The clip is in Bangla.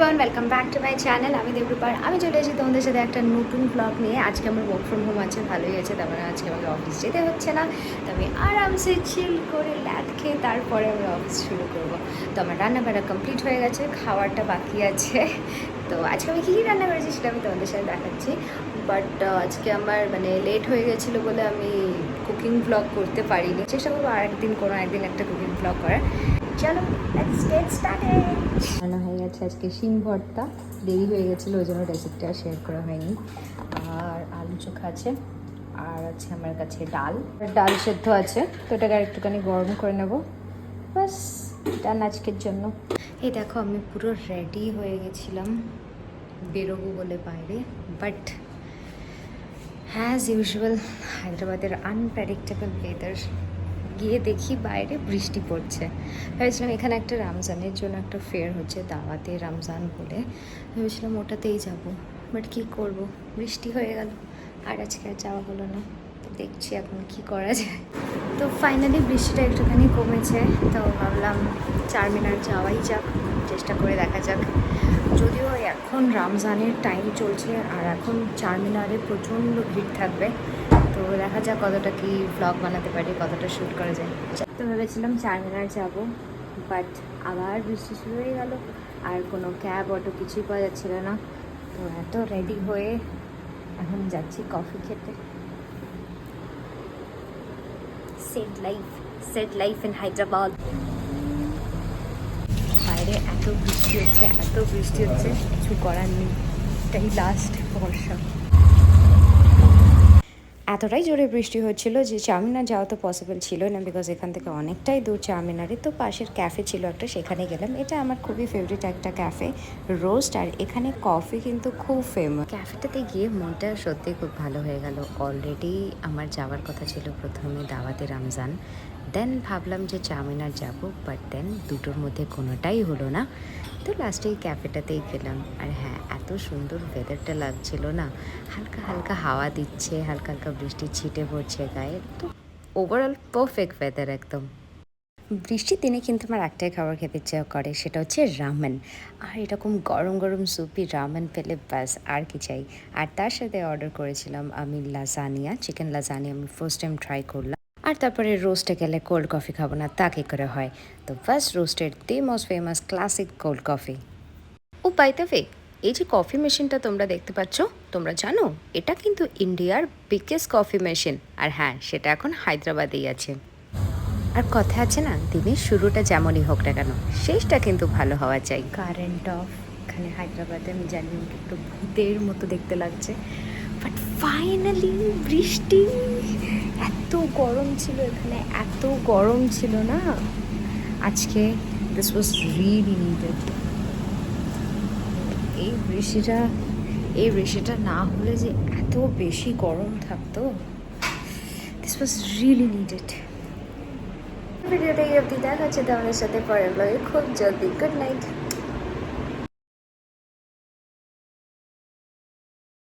Everyone, welcome back to my channel. আমি দেবরূপার। আমি চলে এসেছি তোমাদের সাথে একটা নতুন ব্লগ নিয়ে। আজকে আমার ওয়ার্ক ফ্রম হোম আছে, ভালোই আছে। তার মানে আজকে আমাকে অফিস যেতে হচ্ছে না। তো আমি আরামসে চিল করে ল্যাদ খেয়ে তারপরে আমি অফিস শুরু করবো। তো আমার রান্নাবাড়া কমপ্লিট হয়ে গেছে, খাওয়ারটা বাকি আছে। তো আজকে আমি কী কী রান্না করেছি সেটা আমি তোমাদের সাথে দেখাচ্ছি। বাট আজকে আমার মানে লেট হয়ে গেছিলো বলে আমি কুকিং ব্লগ করতে পারিনি। চেষ্টা করবো আরেকদিন কোনো একদিন একটা কুকিং ব্লগ করার। চলো লেটস গেট স্টার্টেড। রান্না হয়ে গেছে আজকে শিম ভর্তা। দেরি হয়ে গেছিলো ওই জন্য রেসিপিটা শেয়ার করা হয়নি। আর আলু চোখা আছে, আর আছে আমার কাছে ডাল সেদ্ধ আছে। তো এটাকে একটুখানি গরম করে নেব, বাস ডান আজকের জন্য। এই দেখো আমি পুরো রেডি হয়ে গেছিলাম বেরোবো বলে বাইরে, বাট অ্যাজ ইউজুয়াল হায়দ্রাবাদের আনপ্রেডিক্টেবল ওয়েদার, গিয়ে দেখি বাইরে বৃষ্টি পড়ছে। ভেবেছিলাম এখানে একটা রমজানের জন্য একটা ফেয়ার হচ্ছে, দাওয়াতে রমজান বলে, ভেবেছিলাম ওটাতেই যাব। বাট কী করব, বৃষ্টি হয়ে গেল আর আজকে আর যাওয়া হলো না। তো দেখছি এখন কি করা যায়। তো ফাইনালি বৃষ্টিটা একটুখানি কমেছে, তো ভাবলাম চারমিনার যাওয়াই যাক, চেষ্টা করে দেখা যাক। যদিও এখন রমজানের টাইম চলছে আর এখন চারমিনারে প্রচণ্ড ভিড় থাকবে। তো দেখা যাক কতটা কি ভ্লগ বানাতে পারি, কতটা শ্যুট করা যায়। তো ভেবেছিলাম চারমিনার যাব, বাট আবার বৃষ্টি শুরু হয়ে গেল আর কোনো ক্যাব অটো কিছুই পাওয়া যাচ্ছিল না। তো এত রেডি হয়ে এখন যাচ্ছি কফি খেতে। Set life in Hyderabad. বাইরে এত বৃষ্টি হচ্ছে কিছু করার নেই, এটাই লাস্ট ভরসা। এতটাই জোরে বৃষ্টি হচ্ছিল যে চারমিনার যাওয়া তো পসিবল ছিল না, বিকজ এখান থেকে অনেকটাই দূর চারমিনারে। তো পাশের ক্যাফে ছিল একটা, সেখানে গেলাম। এটা আমার খুবই ফেভারিট একটা ক্যাফে, রোস্ট। আর এখানে কফি কিন্তু খুব ফেমাস। ক্যাফেটাতে গিয়ে মনটা সত্যিই খুব ভালো হয়ে গেল। অলরেডি আমার যাওয়ার কথা ছিল প্রথমে দাওয়াতে রমজান, দেন ভাবলাম যে চারমিনার যাব, বাট দেন দুটোর মধ্যে কোনোটাই হলো না। তো লাস্টে এই ক্যাফেটাতেই গেলাম। আর হ্যাঁ, এত সুন্দর ওয়েদারটা লাগছিল না, হালকা হালকা হাওয়া দিচ্ছে, হালকা হালকা বৃষ্টির ছিটে পড়ছে গায়ে। তো ওভারঅল পারফেক্ট ওয়েদার একদম। বৃষ্টির দিনে কিন্তু আমার একটাই খাবার খেতে ইচ্ছে করে, সেটা হচ্ছে রামেন। আর এরকম গরম গরম সুপি রামেন পেলে ব্যাস আর কি চাই। আর তার সাথে অর্ডার করেছিলাম আমি লাজানিয়া, চিকেন লাজানিয়া আমি ফার্স্ট টাইম ট্রাই করলাম। আর তারপরে রোস্টে গেলে কোল্ড কফি খাবো না, তা কী করে হয়। তো ফার্স্ট রোস্টের the most famous classic cold coffee. Oh by the way, এই যে কফি মেশিনটা তোমরা দেখতে পাচ্ছ, তোমরা জানো এটা কিন্তু ইন্ডিয়ার বিগেস্ট কফি মেশিন। আর হ্যাঁ, সেটা এখন হায়দ্রাবাদেই আছে। আর কথা আছে না, দিনের শুরুটা যেমনই হোক না কেন, শেষটা কিন্তু ভালো হওয়া চাই। কারেন্ট অফ এখানে হায়দ্রাবাদে, আমি জানি একটু ভূতের মতো দেখতে লাগছে, বাট ফাইনালি বৃষ্টি। এত গরম ছিল এখানে, এত গরম ছিল না আজকে, দিস ওয়াজ রিয়েলি নিডেড। এই বৃষ্টিটা না হলে যে এত বেশি গরম থাকতো, দিস ওয়াজ রিয়েলি নিডেড। ভিডিওটা এই অবধি, দেখা হচ্ছে তোমাদের সাথে পরের ব্লগে খুব জলদি। Good night.